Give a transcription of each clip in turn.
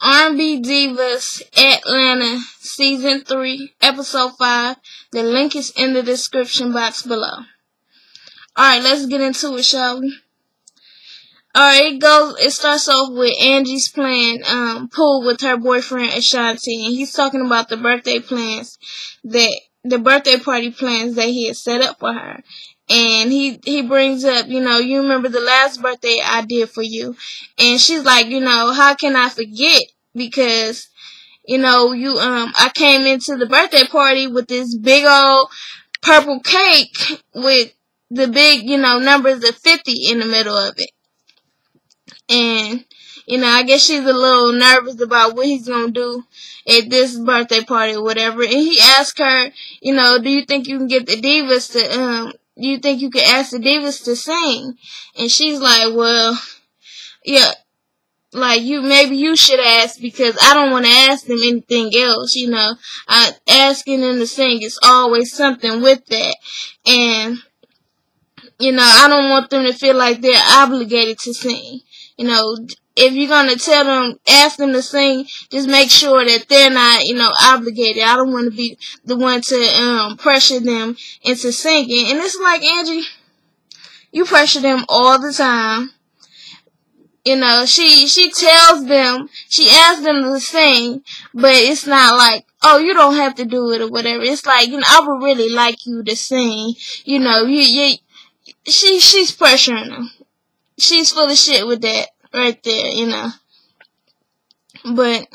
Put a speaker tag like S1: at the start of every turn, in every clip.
S1: R&B Divas Atlanta Season 3, Episode 5. The link is in the description box below. Alright, let's get into it, shall we? Alright, it starts off with Angie's playing pool with her boyfriend Ashanti, and he's talking about the birthday party plans that he had set up for her. And he brings up, you remember the last birthday I did for you. And she's like, how can I forget? Because, I came into the birthday party with this big old purple cake with the big, numbers of 50 in the middle of it. And, I guess she's a little nervous about what he's going to do at this birthday party or whatever. And he asked her, do you think you can get the divas to, do you think you could ask the divas to sing? And she's like, well, yeah, like maybe you should ask, because I don't want to ask them anything else, asking them to sing is always something with that. And, I don't want them to feel like they're obligated to sing. If you're going to ask them to sing, just make sure that they're not, obligated. I don't want to be the one to pressure them into singing. And it's like, Angie, you pressure them all the time. She tells them, she asks them to sing, but it's not like, oh, you don't have to do it or whatever. It's like, I would really like you to sing. She's pressuring them. She's full of shit with that right there, But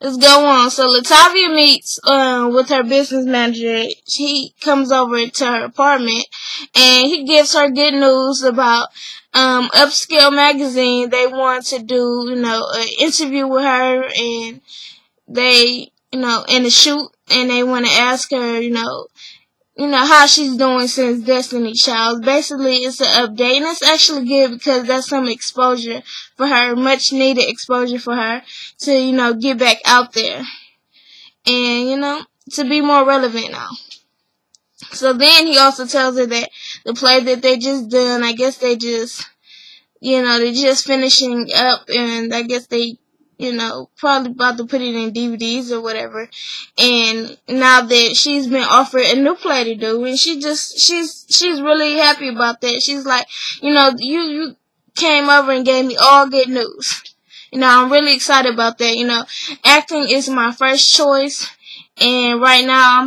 S1: let's go on. So Latavia meets with her business manager. He comes over to her apartment, and he gives her good news about Upscale magazine. They want to do, an interview with her, and they, in a shoot, and they want to ask her, how she's doing since Destiny Child. Basically, it's an update, and it's actually good because that's some exposure for her, much needed exposure for her to, get back out there and, to be more relevant now. So then he also tells her that the play that they just done, I guess they just, they're just finishing up, and I guess they, probably about to put it in DVDs or whatever. And now that she's been offered a new play to do, and she's really happy about that. She's like, you came over and gave me all good news. I'm really excited about that. Acting is my first choice, and right now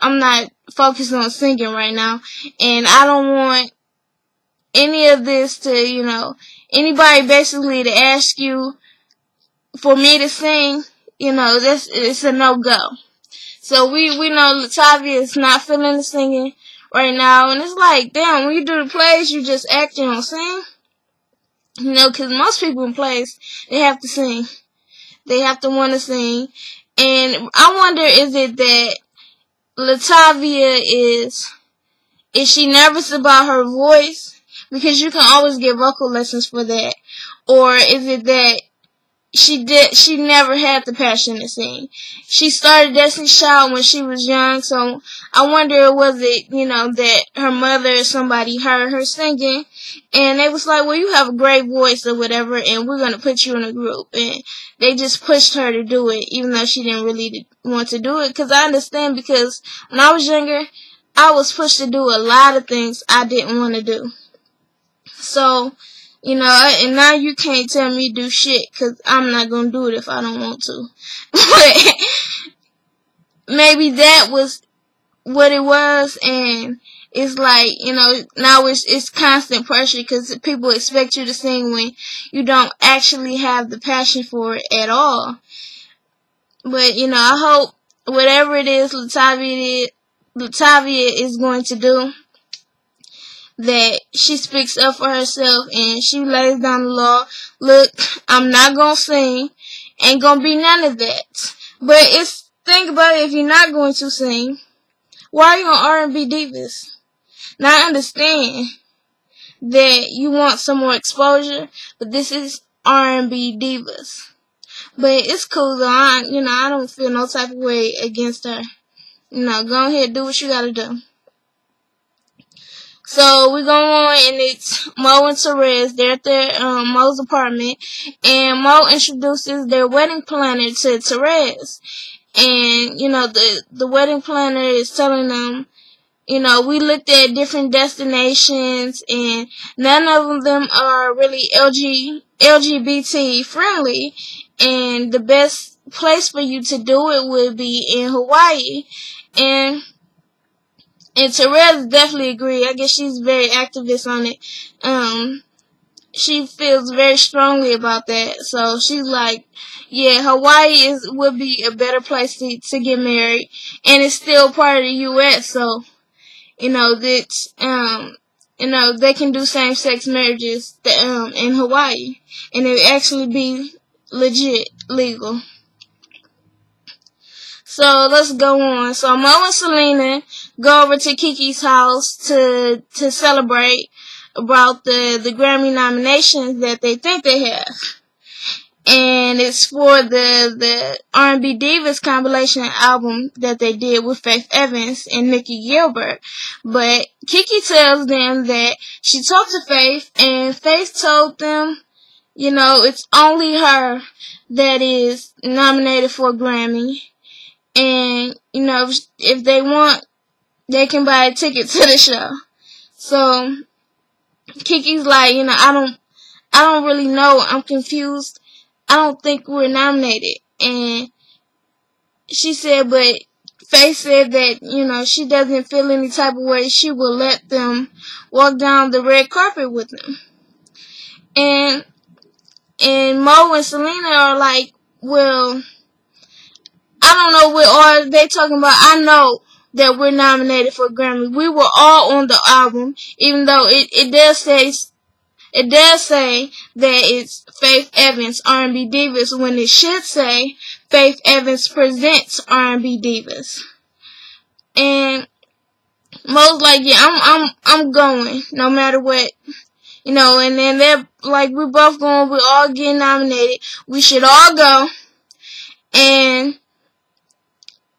S1: I'm not focused on singing right now, and I don't want any of this to, anybody basically to ask you for me to sing, it's a no-go. So we know Latavia is not feeling the singing right now, and it's like, damn, when you do the plays, you just act, you don't sing. Because most people in plays, they have to sing. They have to want to sing. And I wonder, is it that Latavia is she nervous about her voice? Because you can always get vocal lessons for that. Or is it that she never had the passion to sing? She started Destiny's Child when she was young, so I wonder, was it, that her mother or somebody heard her singing, and they was like, well, you have a great voice or whatever, and we're going to put you in a group, and they just pushed her to do it, even though she didn't really want to do it. Because I understand, because when I was younger, I was pushed to do a lot of things I didn't want to do. So, and now you can't tell me to do shit, because I'm not going to do it if I don't want to. But maybe that was what it was, and it's like, now it's constant pressure, because people expect you to sing when you don't actually have the passion for it at all. But, I hope whatever it is Latavia is going to do, that she speaks up for herself and she lays down the law. Look, I'm not going to sing. Ain't going to be none of that. But think about it, if you're not going to sing, why are you on R&B Divas? Now I understand that you want some more exposure, but this is R&B Divas. But it's cool though. I don't feel no type of way against her. Go ahead, do what you gotta do. So we go on, and it's Mo and Therese. They're at their Mo's apartment, and Mo introduces their wedding planner to Therese. And the wedding planner is telling them, we looked at different destinations, and none of them are really LGBT friendly, and the best place for you to do it would be in Hawaii. And Therese definitely agree. I guess she's very activist on it. She feels very strongly about that. So she's like, yeah, Hawaii would be a better place to get married, and it's still part of the U.S. So that they can do same-sex marriages in Hawaii, and it would actually be legit legal. So let's go on. So Mo and Selena go over to Kiki's house to celebrate about the Grammy nominations that they think they have. And it's for the R&B Divas compilation album that they did with Faith Evans and Nikki Gilbert. But Kiki tells them that she talked to Faith, and Faith told them, it's only her that is nominated for a Grammy. And, if they want, they can buy a ticket to the show. So Kiki's like, I don't really know. I'm confused. I don't think we're nominated. And she said, but Faith said that, she doesn't feel any type of way. She will let them walk down the red carpet with them. And Mo and Selena are like, well, I don't know what are they talking about. I know that we're nominated for a Grammy. We were all on the album, even though it does say that it's Faith Evans R&B Divas, when it should say Faith Evans presents R&B Divas. And Mo's like, yeah, I'm going no matter what, and then they're like, we're both going, we're all getting nominated, we should all go. And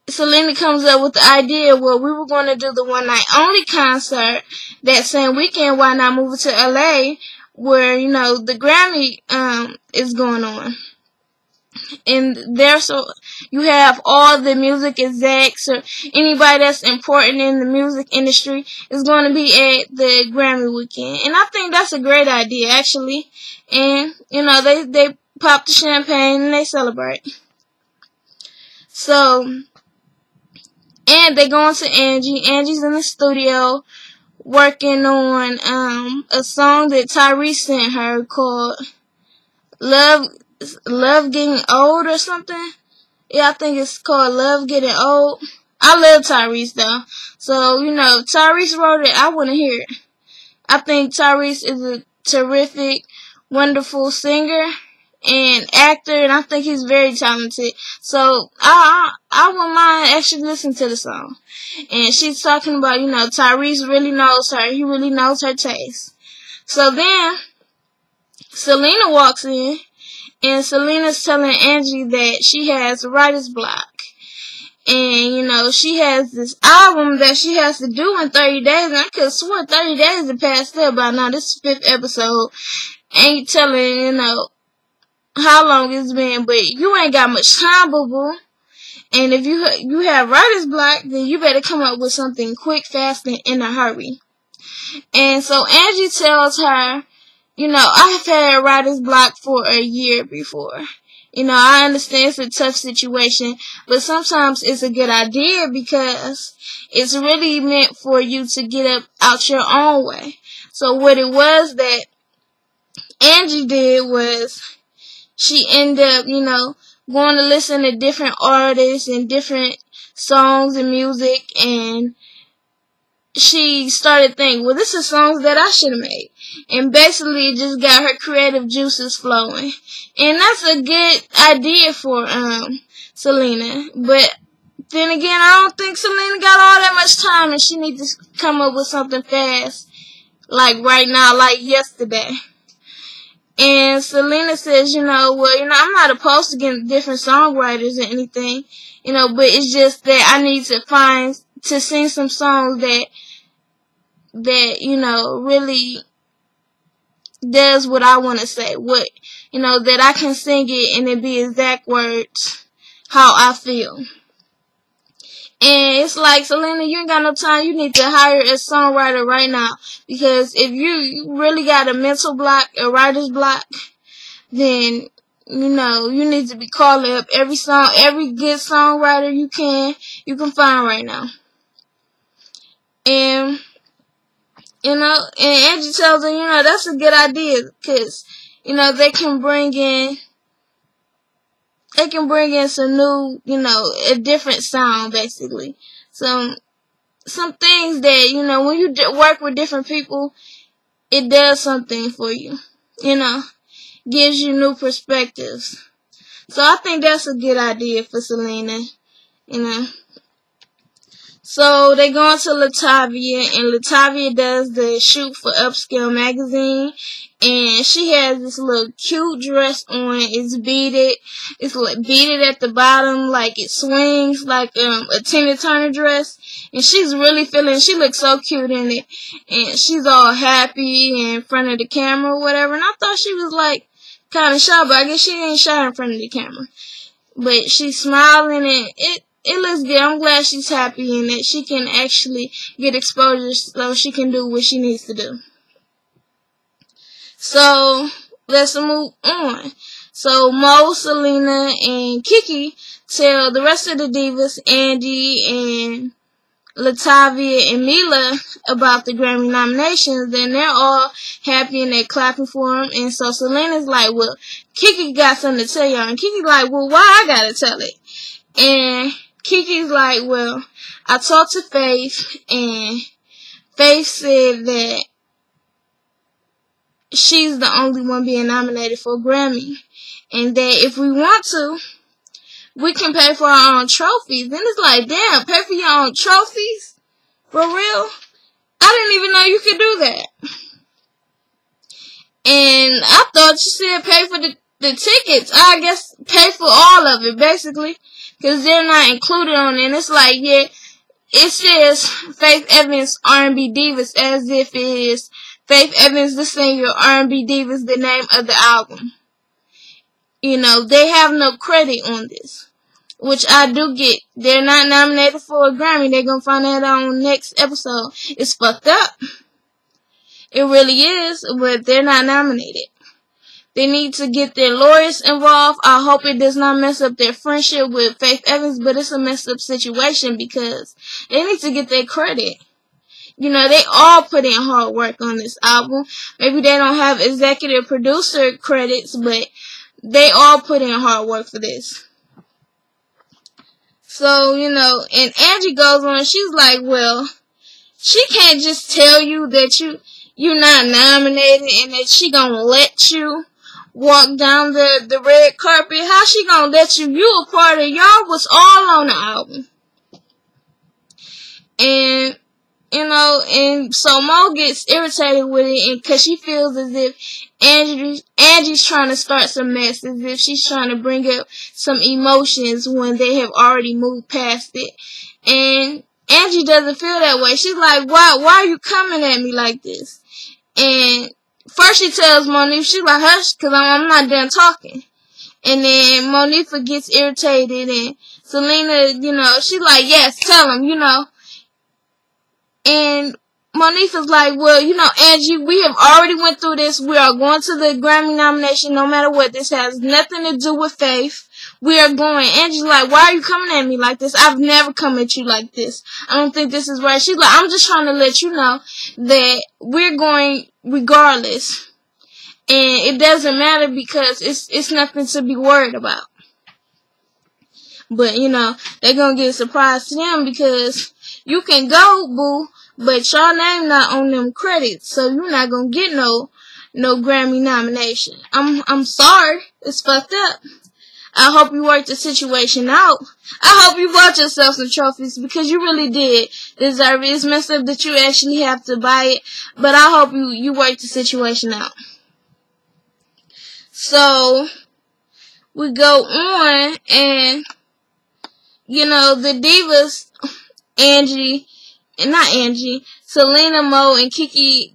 S1: Selena comes up with the idea, well, we were going to do the one night only concert that same weekend. Why not move it to LA, where, the Grammy is going on? And there, so you have all the music execs or anybody that's important in the music industry is going to be at the Grammy weekend. And I think that's a great idea, actually. And, they pop the champagne and they celebrate. So, and they go on to Angie. Angie's in the studio working on a song that Tyrese sent her called Love Getting Old or something. Yeah, I think it's called Love Getting Old. I love Tyrese though. So, Tyrese wrote it. I want to hear it. I think Tyrese is a terrific, wonderful singer and actor, and I think he's very talented. So I wouldn't mind actually listening to the song. And she's talking about, Tyrese really knows her. He really knows her taste. So then Selena walks in, and Selena's telling Angie that she has writer's block. And, she has this album that she has to do in 30 days. And I could have sworn 30 days had passed there by now. This is the 5th episode. Ain't telling, how long it's been, but you ain't got much time, boo-boo. And if you have writer's block, then you better come up with something quick, fast, and in a hurry. And so Angie tells her, I've had writer's block for a year before. I understand it's a tough situation, but sometimes it's a good idea because it's really meant for you to get up out your own way. So what it was that Angie did was she ended up, going to listen to different artists and different songs and music, and she started thinking, well, this is songs that I should have made. And basically it just got her creative juices flowing. And that's a good idea for Selena. But then again, I don't think Selena got all that much time, and she needs to come up with something fast, like right now, like yesterday. And Selena says, I'm not opposed to getting different songwriters or anything, but it's just that I need to sing some songs that that, you know, really does what I want to say. What, you know, that I can sing it and it be exact words how I feel. And it's like, Selena, you ain't got no time. You need to hire a songwriter right now. Because if you really got a mental block, a writer's block, then, you know, you need to be calling up every good songwriter you can find right now. And, you know, and Angie tells her, you know, that's a good idea. Because, you know, they can bring in some new, you know, a different sound, basically. Some things that, you know, when you work with different people, it does something for you, you know, gives you new perspectives. So I think that's a good idea for Selena, you know. So they go into Latavia, and Latavia does the shoot for Upscale magazine, and she has this little cute dress on. It's beaded. It's like beaded at the bottom, like it swings like a Tina Turner dress. And she's really feeling. She looks so cute in it, and she's all happy in front of the camera or whatever. And I thought she was like kind of shy, but I guess she ain't shy in front of the camera. But she's smiling, and it looks good. I'm glad she's happy and that she can actually get exposure so she can do what she needs to do. So, let's move on. So, Mo, Selena, and Kiki tell the rest of the divas, Angie and Latavia and Mila, about the Grammy nominations. Then they're all happy and they're clapping for them. And so Selena's like, well, Kiki got something to tell y'all. And Kiki's like, well, why I gotta tell it? And Kiki's like, well, I talked to Faith, and Faith said that she's the only one being nominated for a Grammy, and that if we want to, we can pay for our own trophies. And it's like, damn, pay for your own trophies? For real? I didn't even know you could do that. And I thought you said pay for the tickets. I guess pay for all of it, basically. Because they're not included on it. And it's like, yeah, it says Faith Evans R&B Divas as if it is Faith Evans the singer, R&B Divas the name of the album. You know, they have no credit on this. Which I do get. They're not nominated for a Grammy. They're going to find that on next episode. It's fucked up. It really is. But they're not nominated. They need to get their lawyers involved. I hope it does not mess up their friendship with Faith Evans, but it's a messed up situation because they need to get their credit. You know, they all put in hard work on this album. Maybe they don't have executive producer credits, but they all put in hard work for this. So, you know, and Angie goes on, she's like, well, she can't just tell you that you're not nominated and that she gonna let you walk down the red carpet. How she gonna let you? You a part of, y'all was all on the album. And, you know, and so Mo gets irritated with it, and cause she feels as if Angie's trying to start some mess, as if she's trying to bring up some emotions when they have already moved past it. And Angie doesn't feel that way. She's like, why are you coming at me like this? And first she tells Monifa, she's like, hush, cause I'm not done talking. And then Monifa gets irritated, and Selena, you know, she's like, yes, tell him, you know. And Monifa's like, well, you know, Angie, we have already went through this. We are going to the Grammy nomination no matter what. This has nothing to do with Faith. We are going. Angie's like, why are you coming at me like this? I've never come at you like this. I don't think this is right. She's like, I'm just trying to let you know that we're going regardless. And it doesn't matter because it's nothing to be worried about. But, you know, they're going to get a surprise to them because you can go, boo, but your name not on them credits, so you're not going to get no Grammy nomination. I'm sorry. It's fucked up. I hope you worked the situation out. I hope you bought yourself some trophies because you really did deserve it. It's messed up that you actually have to buy it, but I hope you worked the situation out. So, we go on, and, you know, the divas, Selena, Mo, and Kiki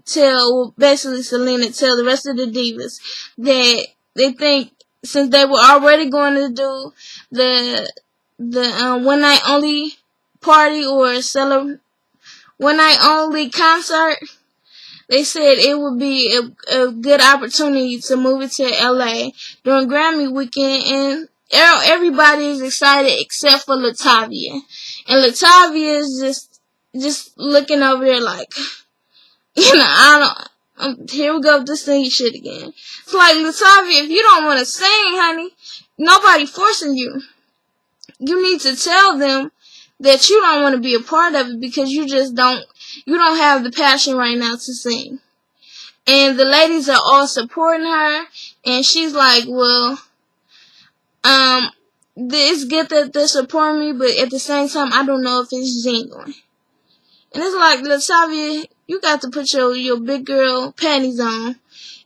S1: basically Selena tell the rest of the divas that they think since they were already going to do the one night only party or one night only concert, they said it would be a good opportunity to move it to LA during Grammy weekend, and everybody is excited except for Latavia. And Latavia is just looking over there like, here we go with this singing shit again. It's like, Latavia, if you don't want to sing, honey, nobody forcing you. You need to tell them that you don't want to be a part of it because you don't have the passion right now to sing. And the ladies are all supporting her, and she's like, well, it's good that they're supporting me, but at the same time, I don't know if it's genuine. And it's like, Latavia, you got to put your big girl panties on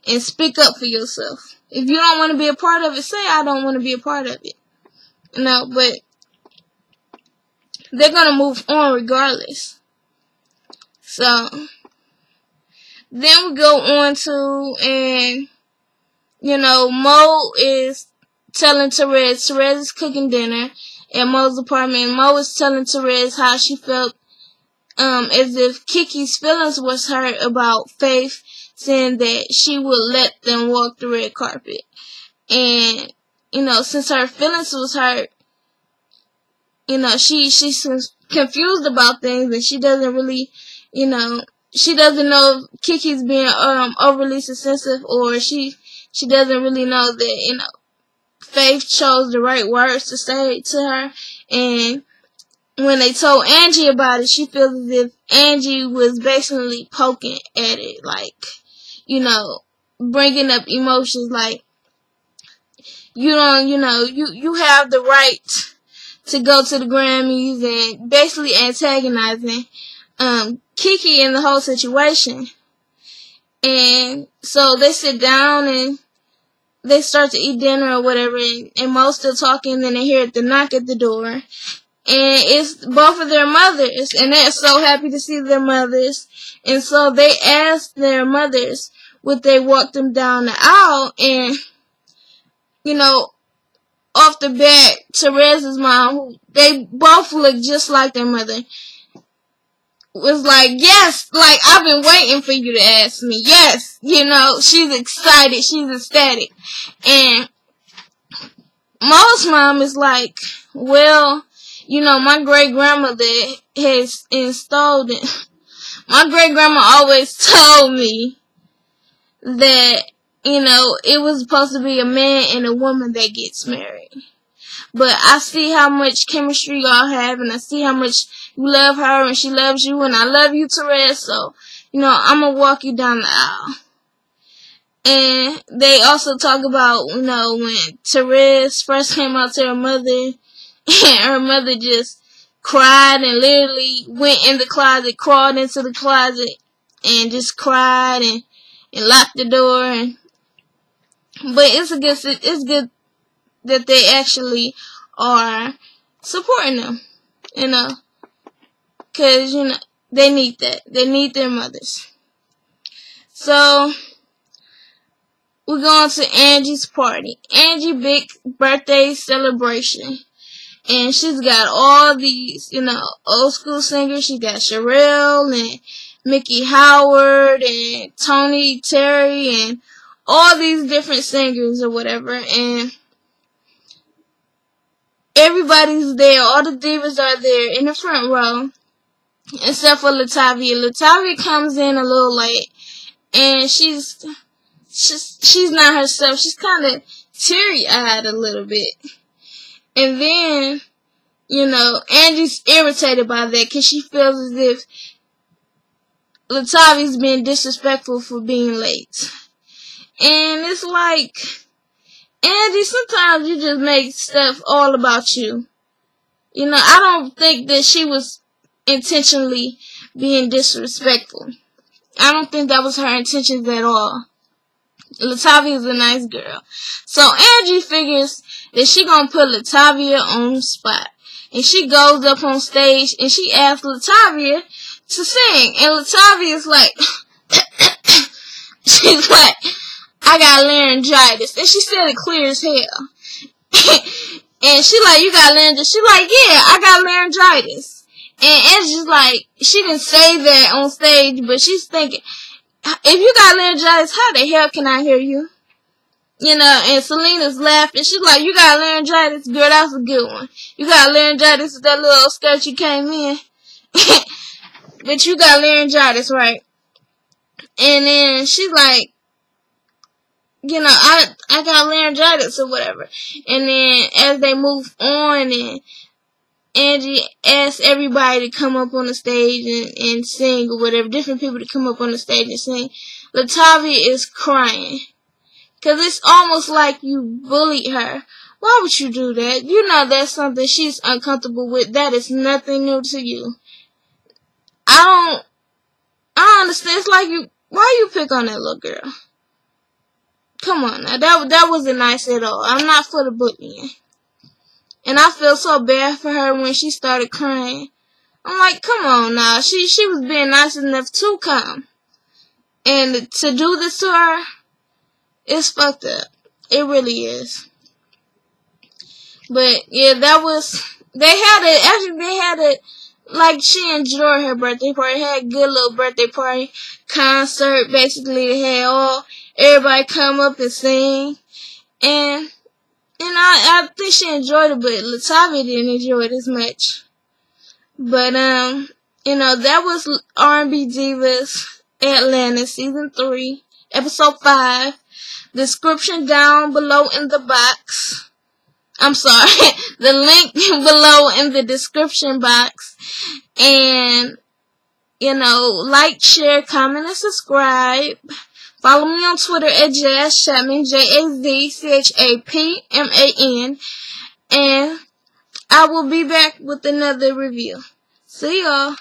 S1: and speak up for yourself. If you don't want to be a part of it, say I don't want to be a part of it. But they're going to move on regardless. So, then we go on to, and, Mo is telling Therese is cooking dinner at Mo's apartment. Mo is telling Therese how she felt as if Kiki's feelings was hurt about Faith, saying that she would let them walk the red carpet. And, since her feelings was hurt, she's confused about things, and she doesn't really, she doesn't know if Kiki's being overly sensitive, or she doesn't really know that, Faith chose the right words to say to her. And when they told Angie about it, she feels as if Angie was basically poking at it, like, bringing up emotions, like, you have the right to go to the Grammys, and basically antagonizing Kiki in the whole situation. And so they sit down and they start to eat dinner or whatever, and Mo's still talking, and they hear the knock at the door. And it's both of their mothers, and they're so happy to see their mothers. And so they asked their mothers would they walk them down the aisle, and, off the bat, Therese's mom, who they both look just like their mother, was like, yes, like, I've been waiting for you to ask me. Yes, she's excited, she's ecstatic. And Mo's mom is like, well, my great-grandmother has installed it. My great-grandma always told me that, it was supposed to be a man and a woman that gets married. But I see how much chemistry y'all have, and I see how much you love her, and she loves you, and I love you, Therese, so, I'm gonna walk you down the aisle. And they also talk about, when Therese first came out to her mother, and her mother just cried and literally went in the closet, crawled into the closet, and just cried and locked the door. But it's good that they actually are supporting them, because, they need that. They need their mothers. So, we're going to Angie's party. Angie big birthday celebration. And she's got all these, old school singers. She got Sherelle and Mickey Howard and Tony Terry and all these different singers or whatever. And everybody's there. All the divas are there in the front row, except for Latavia. Latavia comes in a little late, and she's not herself. She's kind of teary-eyed a little bit. And then, Angie's irritated by that because she feels as if Latavia's being disrespectful for being late. And it's like, Angie, sometimes you just make stuff all about you. I don't think that she was intentionally being disrespectful. I don't think that was her intentions at all. Latavia is a nice girl. So Angie figures that she gonna put Latavia on the spot. And she goes up on stage and she asks Latavia to sing. And Latavia is like, she's like, I got laryngitis. And she said it clear as hell. And she like, you got laryngitis? She like, yeah, I got laryngitis. And Angie's like, she didn't say that on stage, but she's thinking, if you got laryngitis, how the hell can I hear you? You know, and Selena's laughing. She's like, you got laryngitis? Girl, that's a good one. You got laryngitis with that little skirt you came in. But you got laryngitis, right? And then she's like, you know, I got laryngitis or whatever. And then as they move on, and Angie asks everybody to come up on the stage and sing or whatever, different people to come up on the stage and sing, Latavia is crying. Because it's almost like you bullied her. Why would you do that? You know that's something she's uncomfortable with. That is nothing new to you. I don't understand. It's like why you pick on that little girl? Come on now. That wasn't nice at all. I'm not for the bullying. And I feel so bad for her when she started crying. I'm like, come on now. She was being nice enough to come. And to do this to her, it's fucked up. It really is. But yeah, they had it like she enjoyed her birthday party. They had a good little birthday party concert. Basically, they had everybody come up and sing. And I think she enjoyed it, but Latavia didn't enjoy it as much. But you know, that was R&B Divas Atlanta Season 3, Episode 5. Description down below in the box. I'm sorry, the link below in the description box. And, you know, like, share, comment, and subscribe. Follow me on Twitter at Jazz Chapman, JazChapman. And I will be back with another review. See y'all.